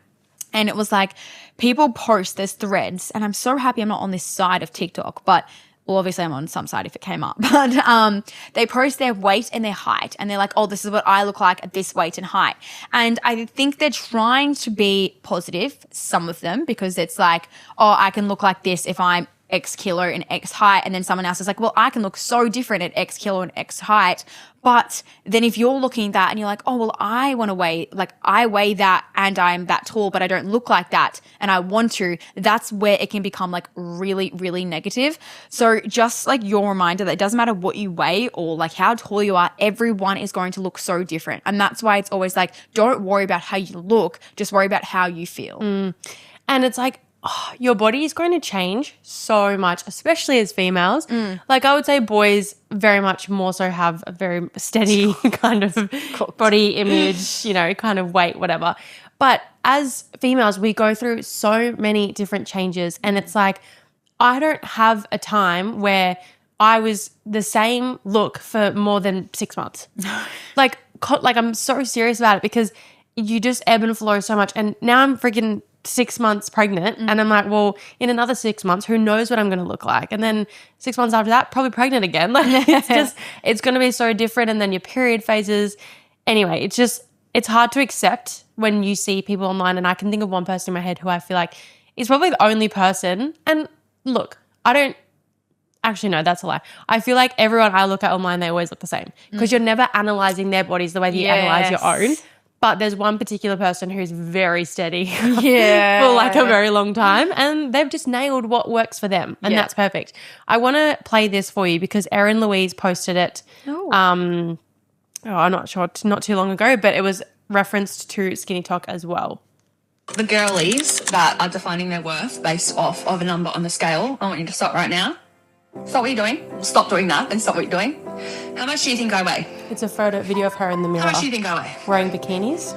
[SPEAKER 1] And it was like people post, there's threads, and I'm so happy I'm not on this side of TikTok, but well, obviously I'm on some side if it came up, but they post their weight and their height, and they're like, oh, this is what I look like at this weight and height. And I think they're trying to be positive, some of them, because it's like, oh, I can look like this if I'm X kilo and X height, and then someone else is like, well, I can look so different at X kilo and X height. But then if you're looking at that and you're like, oh, well, I want to weigh, like I weigh that and I'm that tall, but I don't look like that and I want to, that's where it can become like really, really negative. So just like your reminder that it doesn't matter what you weigh or like how tall you are, everyone is going to look so different. And that's why it's always like, don't worry about how you look, just worry about how you feel.
[SPEAKER 2] And it's like, your body is going to change so much, especially as females. Like I would say boys very much more so have a very steady kind of body image, you know, kind of weight, whatever. But as females, we go through so many different changes, and it's like I don't have a time where I was the same look for more than 6 months. like I'm so serious about it because you just ebb and flow so much. And now I'm freaking 6 months pregnant, and I'm like, well, in another 6 months, who knows what I'm going to look like? And then 6 months after that, probably pregnant again. Like it's going to be so different. And then your period phases. Anyway, it's hard to accept when you see people online. And I can think of one person in my head who I feel like is probably the only person. And look, I don't actually, no, that's a lie. I feel like everyone I look at online, they always look the same because you're never analyzing their bodies the way that you analyze your own. But there's one particular person who's very steady for like a very long time, and they've just nailed what works for them, and that's perfect. I want to play this for you because Erin Louise posted it. I'm not sure, not too long ago, but it was referenced to SkinnyTok as well.
[SPEAKER 3] The girlies that are defining their worth based off of a number on the scale, I want you to stop right now. Stop what you're doing. Stop doing that and stop what you're doing. How much do you think I weigh?
[SPEAKER 2] It's a video of her in the mirror.
[SPEAKER 3] How much do you think I weigh?
[SPEAKER 2] Wearing bikinis.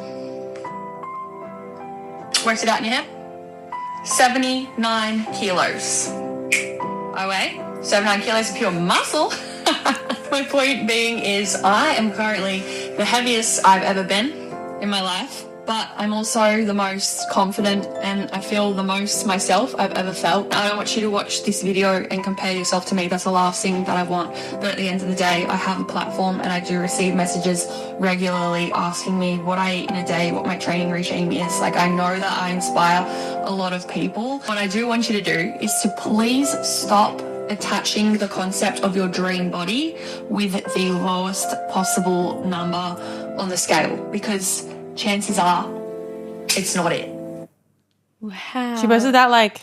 [SPEAKER 3] Works it out in your head? 79 kilos. I weigh 79 kilos of pure muscle. My point being is I am currently the heaviest I've ever been in my life. But I'm also the most confident and I feel the most myself I've ever felt. I don't want you to watch this video and compare yourself to me. That's the last thing that I want. But at the end of the day, I have a platform and I do receive messages regularly asking me what I eat in a day, what my training regime is. Like, I know that I inspire a lot of people. What I do want you to do is to please stop attaching the concept of your dream body with the lowest possible number on the scale, because chances are it's not it.
[SPEAKER 1] Wow.
[SPEAKER 2] She posted that like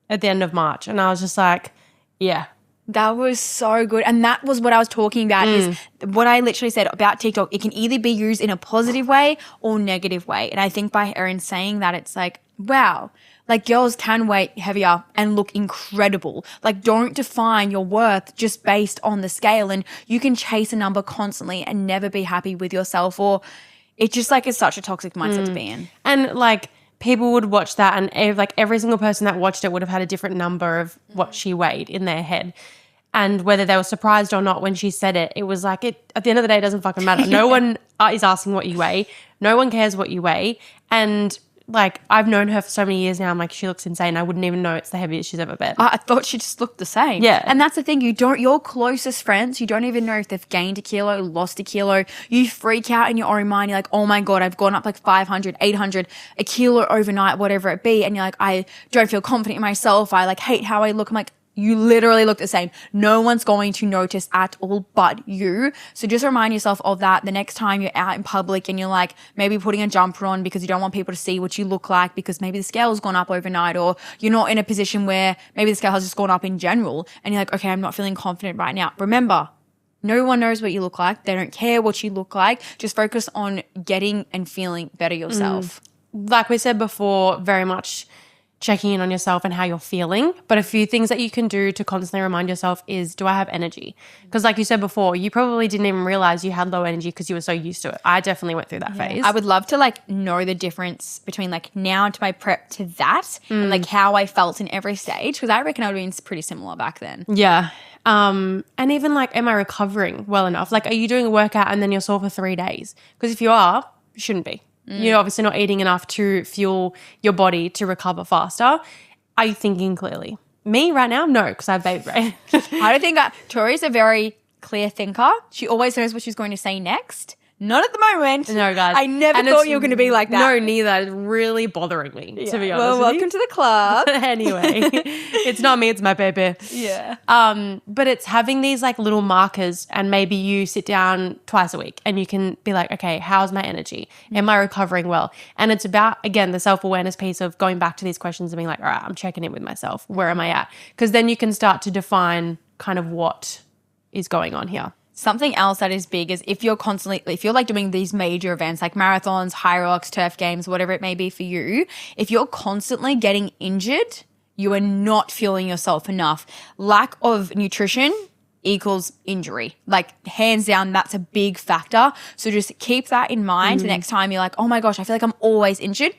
[SPEAKER 2] at the end of March, and I was just like, yeah.
[SPEAKER 1] That was so good. And that was what I was talking about is what I literally said about TikTok. It can either be used in a positive way or negative way. And I think by Erin saying that, it's like, wow, like girls can weigh heavier and look incredible. Like, don't define your worth just based on the scale. And you can chase a number constantly and never be happy with yourself, or it just like is such a toxic mindset to be in.
[SPEAKER 2] And like people would watch that, and every single person that watched it would have had a different number of what she weighed in their head. And whether they were surprised or not when she said it, it was like, at the end of the day, it doesn't fucking matter. No one is asking what you weigh. No one cares what you weigh. And like, I've known her for so many years now. I'm like, she looks insane. I wouldn't even know it's the heaviest she's ever been.
[SPEAKER 1] I thought she just looked the same.
[SPEAKER 2] Yeah.
[SPEAKER 1] And that's the thing. Your closest friends, you don't even know if they've gained a kilo, lost a kilo. You freak out in your own mind. You're like, oh my God, I've gone up like 500, 800, a kilo overnight, whatever it be. And you're like, I don't feel confident in myself. I like hate how I look. I'm like, you literally look the same. No one's going to notice at all but you. So just remind yourself of that the next time you're out in public and you're like maybe putting a jumper on because you don't want people to see what you look like because maybe the scale's gone up overnight, or you're not in a position where maybe the scale has just gone up in general and you're like, okay, I'm not feeling confident right now. Remember, no one knows what you look like. They don't care what you look like. Just focus on getting and feeling better yourself.
[SPEAKER 2] Like we said before, very much checking in on yourself and how you're feeling. But a few things that you can do to constantly remind yourself is, do I have energy? Because like you said before, you probably didn't even realize you had low energy because you were so used to it. I definitely went through that phase.
[SPEAKER 1] I would love to like know the difference between like now to my prep to that and like how I felt in every stage, because I reckon I would have been pretty similar back then.
[SPEAKER 2] Yeah. And even like, am I recovering well enough? Like, are you doing a workout and then you're sore for 3 days? Because if you are, you shouldn't be. You're obviously not eating enough to fuel your body to recover faster. Are you thinking clearly? Me right now? No, because I have baby brain.
[SPEAKER 1] I don't think Tori's a very clear thinker. She always knows what she's going to say next. Not at the moment.
[SPEAKER 2] No, guys.
[SPEAKER 1] I never
[SPEAKER 2] And
[SPEAKER 1] thought
[SPEAKER 2] it's-
[SPEAKER 1] you were going to be like that.
[SPEAKER 2] No, neither. It's really bothering me, to be honest.
[SPEAKER 1] Well,
[SPEAKER 2] with you.
[SPEAKER 1] welcome to the club.
[SPEAKER 2] Anyway, it's not me, it's my baby.
[SPEAKER 1] Yeah.
[SPEAKER 2] But it's having these like little markers, and maybe you sit down twice a week and you can be like, okay, how's my energy? Am I recovering well? And it's about, again, the self-awareness piece of going back to these questions and being like, all right, I'm checking in with myself. Where am I at? Because then you can start to define kind of what is going on here.
[SPEAKER 1] Something else that is big is if you're like doing these major events like marathons, high rocks, turf games, whatever it may be for you, if you're constantly getting injured, you are not fueling yourself enough. Lack of nutrition equals injury. Like hands down, that's a big factor. So just keep that in mind the next time you're like, oh my gosh, I feel like I'm always injured.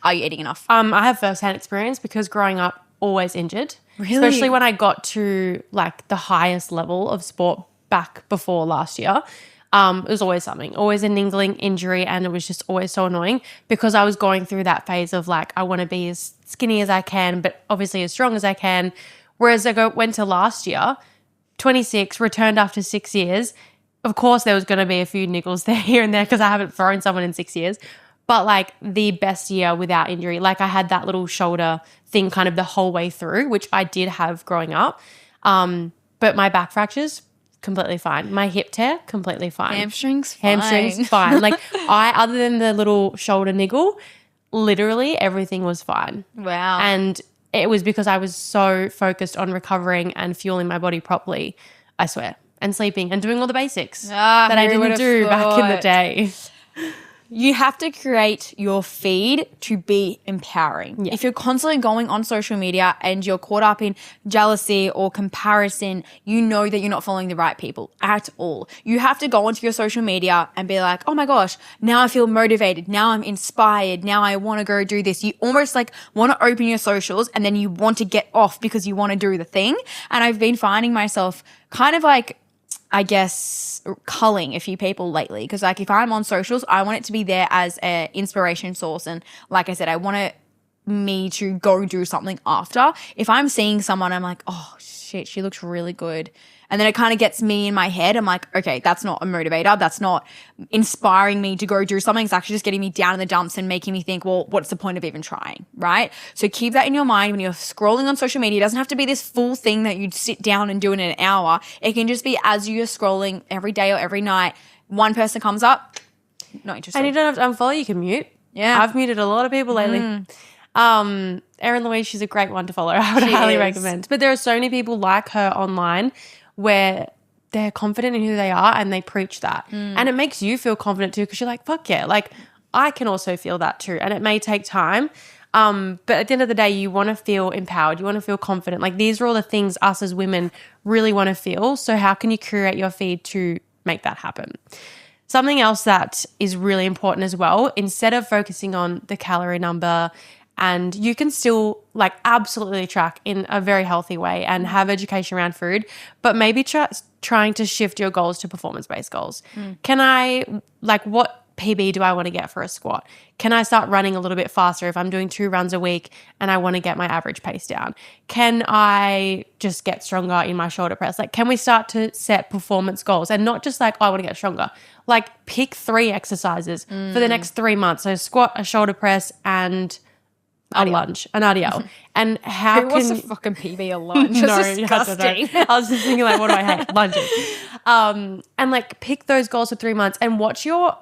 [SPEAKER 1] Are you eating enough?
[SPEAKER 2] I have firsthand experience because growing up, always injured.
[SPEAKER 1] Really?
[SPEAKER 2] Especially when I got to like the highest level of sport back before last year. It was always something, always a niggling injury, and it was just always so annoying because I was going through that phase of like, I want to be as skinny as I can, but obviously as strong as I can. Whereas went to last year, 26, returned after 6 years. Of course, there was going to be a few niggles there here and there because I haven't thrown someone in 6 years. But like the best year without injury. Like I had that little shoulder thing kind of the whole way through, which I did have growing up. But my back fractures, completely fine. My hip tear, completely fine.
[SPEAKER 1] Hamstrings, fine.
[SPEAKER 2] Hamstrings, fine. Like other than the little shoulder niggle, literally everything was fine.
[SPEAKER 1] Wow.
[SPEAKER 2] And it was because I was so focused on recovering and fueling my body properly, I swear, and sleeping and doing all the basics that I
[SPEAKER 1] who
[SPEAKER 2] didn't
[SPEAKER 1] would've
[SPEAKER 2] do back in the
[SPEAKER 1] thought?
[SPEAKER 2] day.
[SPEAKER 1] You have to create your feed to be empowering.
[SPEAKER 2] Yeah.
[SPEAKER 1] If you're constantly going on social media and you're caught up in jealousy or comparison, you know that you're not following the right people at all. You have to go onto your social media and be like, oh my gosh, now I feel motivated. Now I'm inspired. Now I want to go do this. You almost like want to open your socials and then you want to get off because you want to do the thing. And I've been finding myself kind of like, I guess, culling a few people lately because like if I'm on socials, I want it to be there as an inspiration source. And like I said, I want me to go do something after. If I'm seeing someone, I'm like, oh shit, she looks really good. And then it kind of gets me in my head. I'm like, okay, that's not a motivator. That's not inspiring me to go do something. It's actually just getting me down in the dumps and making me think, well, what's the point of even trying, right? So keep that in your mind when you're scrolling on social media. It doesn't have to be this full thing that you'd sit down and do in an hour. It can just be as you're scrolling every day or every night, one person comes up, not interested.
[SPEAKER 2] And you don't have to unfollow, you can mute.
[SPEAKER 1] Yeah.
[SPEAKER 2] I've muted a lot of people lately. Erin Louise, she's a great one to follow. I would highly
[SPEAKER 1] is.
[SPEAKER 2] recommend. But there are so many people like her online where they're confident in who they are and they preach that. And it makes you feel confident too because you're like, fuck yeah, like I can also feel that too. And it may take time. But at the end of the day, you want to feel empowered. You want to feel confident. Like these are all the things us as women really want to feel. So how can you curate your feed to make that happen? Something else that is really important as well, instead of focusing on the calorie number, and you can still like absolutely track in a very healthy way and have education around food, but maybe trying to shift your goals to performance-based goals. Can I, like what PB do I want to get for a squat? Can I start running a little bit faster if I'm doing 2 runs a week and I want to get my average pace down? Can I just get stronger in my shoulder press? Like, can we start to set performance goals and not just like, oh, I want to get stronger? Like pick 3 exercises for the next 3 months. So squat, a shoulder press, and a lunge, an RDL. And how
[SPEAKER 1] Who
[SPEAKER 2] can
[SPEAKER 1] wants to fucking PB a lunch? That's disgusting.
[SPEAKER 2] I was just thinking like, what do I hate? Lunges. And like pick those goals for 3 months and watch your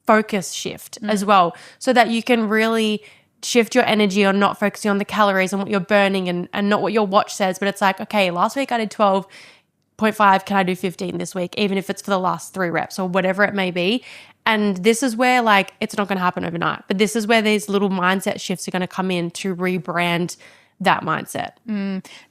[SPEAKER 2] focus shift as well so that you can really shift your energy on not focusing on the calories and what you're burning and not what your watch says. But it's like, okay, last week I did 12.5. Can I do 15 this week? Even if it's for the last 3 reps or whatever it may be. And this is where like, it's not going to happen overnight, but this is where these little mindset shifts are going to come in to rebrand that mindset.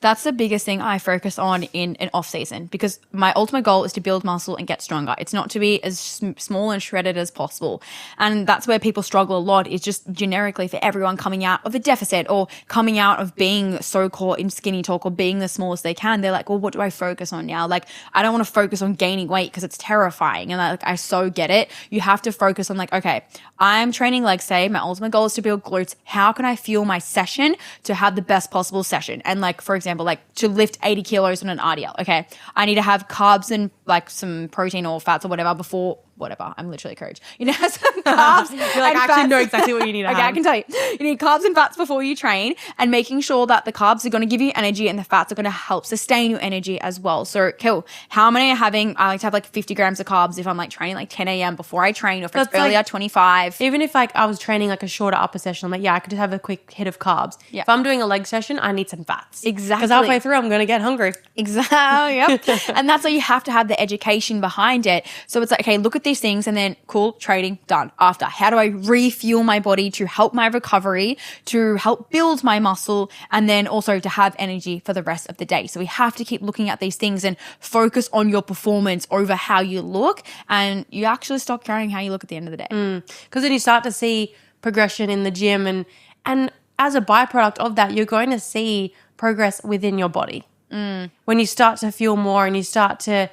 [SPEAKER 1] That's the biggest thing I focus on in an off season because my ultimate goal is to build muscle and get stronger. It's not to be as small and shredded as possible. And that's where people struggle a lot is just generically for everyone coming out of a deficit or coming out of being so caught in skinny talk or being the smallest they can. They're like, well, what do I focus on now? Like, I don't want to focus on gaining weight because it's terrifying. And I so get it. You have to focus on like, okay, I'm training legs, say my ultimate goal is to build glutes. How can I fuel my session to have the best best possible session. And like, for example, like to lift 80 kilos on an RDL, okay, I need to have carbs and like some protein or fats or whatever before whatever. I'm literally a coach. You know, some carbs.
[SPEAKER 2] You're like, I actually know exactly what you need to
[SPEAKER 1] Okay,
[SPEAKER 2] have.
[SPEAKER 1] I can tell you. You need carbs and fats before you train, and making sure that the carbs are going to give you energy and the fats are going to help sustain your energy as well. So, cool. How many am I having? I like to have like 50 grams of carbs if I'm like training like 10 a.m. before I train, or if it's
[SPEAKER 2] That's like-
[SPEAKER 1] earlier, 25.
[SPEAKER 2] Even if like I was training like a shorter upper session, I'm like, yeah, I could just have a quick hit of carbs.
[SPEAKER 1] Yeah.
[SPEAKER 2] If I'm doing a leg session, I need some fats.
[SPEAKER 1] Exactly.
[SPEAKER 2] Because halfway through, I'm going to get hungry.
[SPEAKER 1] Exactly. Yep. And that's why you have to have the education behind it. So it's like, okay, look at these things and then cool, trading, done. After, how do I refuel my body to help my recovery, to help build my muscle, and then also to have energy for the rest of the day. So we have to keep looking at these things and focus on your performance over how you look, and you actually stop caring how you look at the end of the day.
[SPEAKER 2] Because then you start to see progression in the gym, and as a byproduct of that, you're going to see progress within your body. When you start to feel more and you start to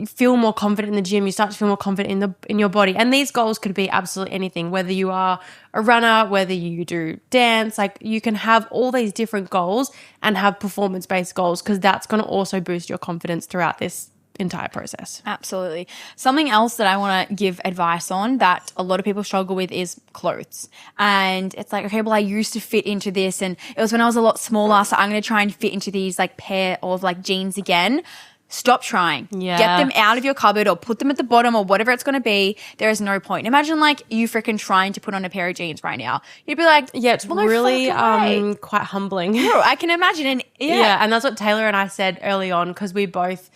[SPEAKER 2] feel more confident in the gym, you start to feel more confident in your body. And these goals could be absolutely anything, whether you are a runner, whether you do dance, like you can have all these different goals and have performance-based goals, because that's going to also boost your confidence throughout this entire process.
[SPEAKER 1] Absolutely. Something else that I want to give advice on that a lot of people struggle with is clothes. And it's like, okay, well, I used to fit into this, and it was when I was a lot smaller, so I'm going to try and fit into these like pair of like jeans again. Stop trying.
[SPEAKER 2] Yeah.
[SPEAKER 1] Get them out of your cupboard or put them at the bottom or whatever it's going to be. There is no point. Imagine like you freaking trying to put on a pair of jeans right now. You'd be like,
[SPEAKER 2] Yeah, it's
[SPEAKER 1] well, no
[SPEAKER 2] really
[SPEAKER 1] fucking way.
[SPEAKER 2] quite humbling.
[SPEAKER 1] Bro, I can imagine. And
[SPEAKER 2] Yeah, and that's what Taylor and I said early on, because we both,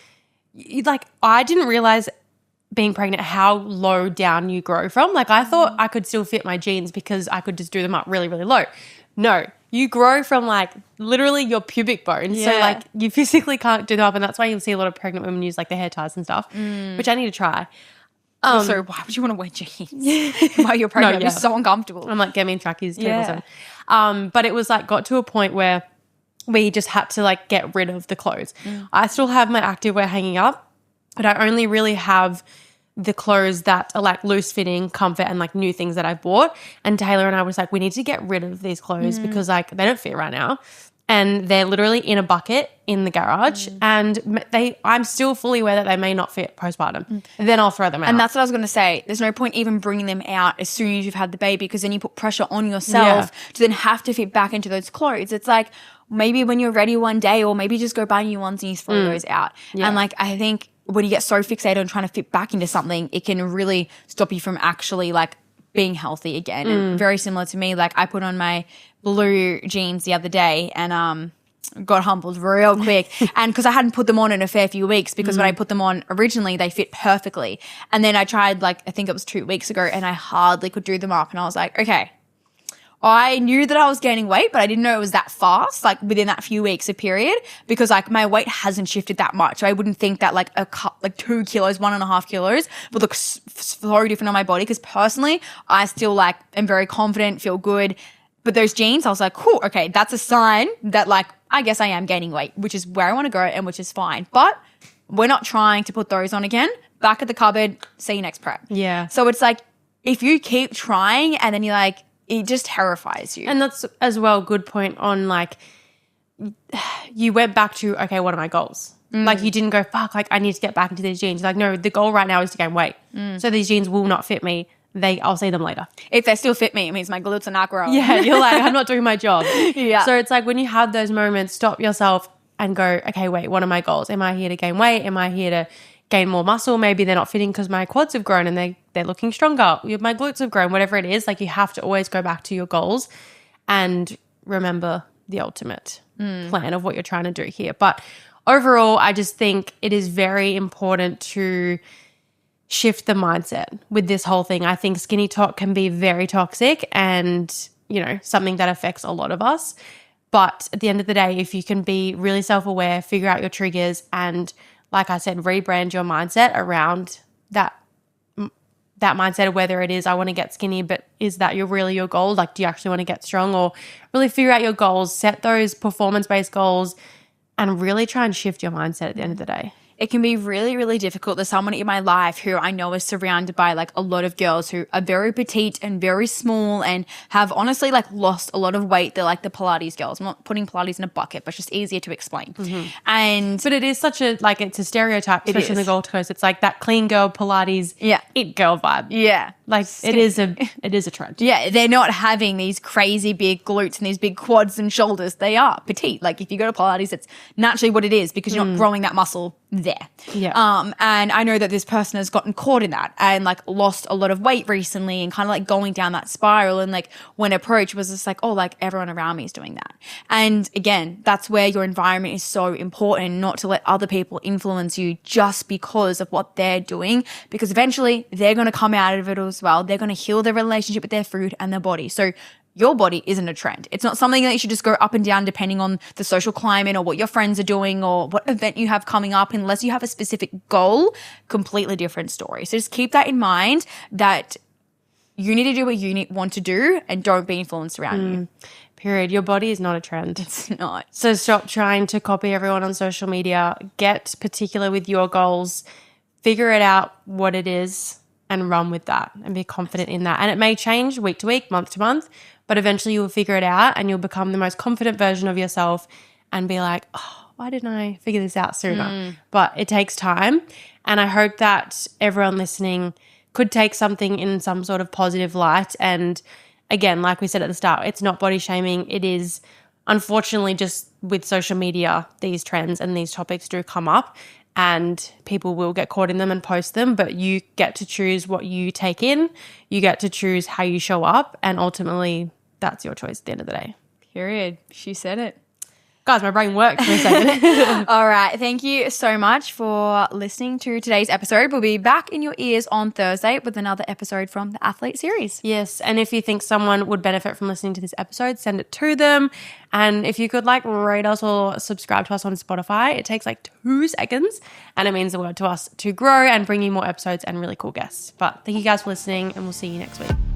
[SPEAKER 2] like, I didn't realize being pregnant how low down you grow from. Like, I thought I could still fit my jeans because I could just do them up really, really low. No, you grow from like literally your pubic bone. So
[SPEAKER 1] Yeah.
[SPEAKER 2] like you physically can't do them up, and that's why you'll see a lot of pregnant women use like the hair ties and stuff, which I need to try.
[SPEAKER 1] So why would you want to wear jeans while you're pregnant?
[SPEAKER 2] No,
[SPEAKER 1] It'd
[SPEAKER 2] yeah.
[SPEAKER 1] be so uncomfortable.
[SPEAKER 2] I'm like, get me in trackies,
[SPEAKER 1] Yeah.
[SPEAKER 2] 24/7. But it was like got to a point where we just had to like get rid of the clothes. I still have my activewear hanging up, but I only really have the clothes that are like loose fitting, comfort, and like new things that I've bought. And Taylor and I was like, we need to get rid of these clothes because like they don't fit right now. And they're literally in a bucket in the garage, and I'm still fully aware that they may not fit postpartum. Then I'll throw them out.
[SPEAKER 1] And that's what I was going to say. There's no point even bringing them out as soon as you've had the baby, because then you put pressure on yourself to then have to fit back into those clothes. It's like maybe when you're ready one day, or maybe just go buy new ones and you throw those out. And like I think when you get so fixated on trying to fit back into something, it can really stop you from actually like being healthy again. And very similar to me, like I put on my blue jeans the other day and got humbled real quick. And because I hadn't put them on in a fair few weeks, because when I put them on originally, they fit perfectly. And then I tried like, I think it was 2 weeks ago, and I hardly could do them up. And I was like, okay, I knew that I was gaining weight, but I didn't know it was that fast, like within that few weeks of period, because like my weight hasn't shifted that much. So I wouldn't think that like like 2 kilos, 1.5 kilos would look so different on my body. Because personally, I still like am very confident, feel good. But those jeans, I was like, cool, okay, that's a sign that like, I guess I am gaining weight, which is where I want to go and which is fine. But we're not trying to put those on again. Back at the cupboard, see you next prep.
[SPEAKER 2] Yeah.
[SPEAKER 1] So it's like, if you keep trying and then you're like, it just terrifies you.
[SPEAKER 2] And that's as well good point on like you went back to, okay, what are my goals? Like you didn't go, fuck, like I need to get back into these jeans. Like, no, the goal right now is to gain weight. So these jeans will not fit me. I'll see them later.
[SPEAKER 1] If they still fit me, it means my glutes are not growing.
[SPEAKER 2] Yeah, you're like, I'm not doing my job.
[SPEAKER 1] Yeah.
[SPEAKER 2] So it's like when you have those moments, stop yourself and go, okay, wait, what are my goals? Am I here to gain weight? Am I here to gain more muscle? Maybe they're not fitting because my quads have grown and they're looking stronger. My glutes have grown, whatever it is. Like you have to always go back to your goals and remember the ultimate plan of what you're trying to do here. But overall, I just think it is very important to shift the mindset with this whole thing. I think skinny talk can be very toxic and, you know, something that affects a lot of us. But at the end of the day, if you can be really self-aware, figure out your triggers, and like I said, rebrand your mindset around that mindset of whether it is I want to get skinny, but is that really your goal? Like, do you actually want to get strong? Or really figure out your goals, set those performance-based goals, and really try and shift your mindset at the end of the day.
[SPEAKER 1] it can be really, really difficult. There's someone in my life who I know is surrounded by like a lot of girls who are very petite and very small and have honestly like lost a lot of weight. They're like the Pilates girls. I'm not putting Pilates in a bucket, but it's just easier to explain.
[SPEAKER 2] But it is such a, like, it's a stereotype, especially in the Gold Coast. It's like that clean girl Pilates, it girl vibe.
[SPEAKER 1] Yeah.
[SPEAKER 2] Like it is a trend.
[SPEAKER 1] Yeah, they're not having these crazy big glutes and these big quads and shoulders. They are petite. Like if you go to Pilates, it's naturally what it is because you're not growing that muscle there.
[SPEAKER 2] Yeah.
[SPEAKER 1] And I know that this person has gotten caught in that and like lost a lot of weight recently and kind of like going down that spiral. And like when approached was just like, oh, like everyone around me is doing that. And again, that's where your environment is so important, not to let other people influence you just because of what they're doing, because eventually they're going to come out of it as well. They're going to heal their relationship with their food and their body. So your body isn't a trend. It's not something that you should just go up and down depending on the social climate or what your friends are doing or what event you have coming up, unless you have a specific goal. Completely different story. So just keep that in mind, that you need to do what you want to do and don't be influenced around you.
[SPEAKER 2] Period. Your body is not a trend.
[SPEAKER 1] It's not.
[SPEAKER 2] So stop trying to copy everyone on social media. Get particular with your goals. Figure it out what it is and run with that and be confident in that. And it may change week to week, month to month, but eventually you will figure it out and you'll become the most confident version of yourself and be like, oh, why didn't I figure this out sooner? But it takes time. And I hope that everyone listening could take something in some sort of positive light. And again, like we said at the start, it's not body shaming. It is, unfortunately, just with social media, these trends and these topics do come up and people will get caught in them and post them, but you get to choose what you take in. You get to choose how you show up, and ultimately that's your choice at the end of the day.
[SPEAKER 1] Period. She said it.
[SPEAKER 2] Guys, my brain worked for a second.
[SPEAKER 1] All right. Thank you so much for listening to today's episode. We'll be back in your ears on Thursday with another episode from the Athlete Series.
[SPEAKER 2] Yes. And if you think someone would benefit from listening to this episode, send it to them. And if you could like rate us or subscribe to us on Spotify, it takes like 2 seconds and it means the world to us to grow and bring you more episodes and really cool guests. But thank you guys for listening and we'll see you next week.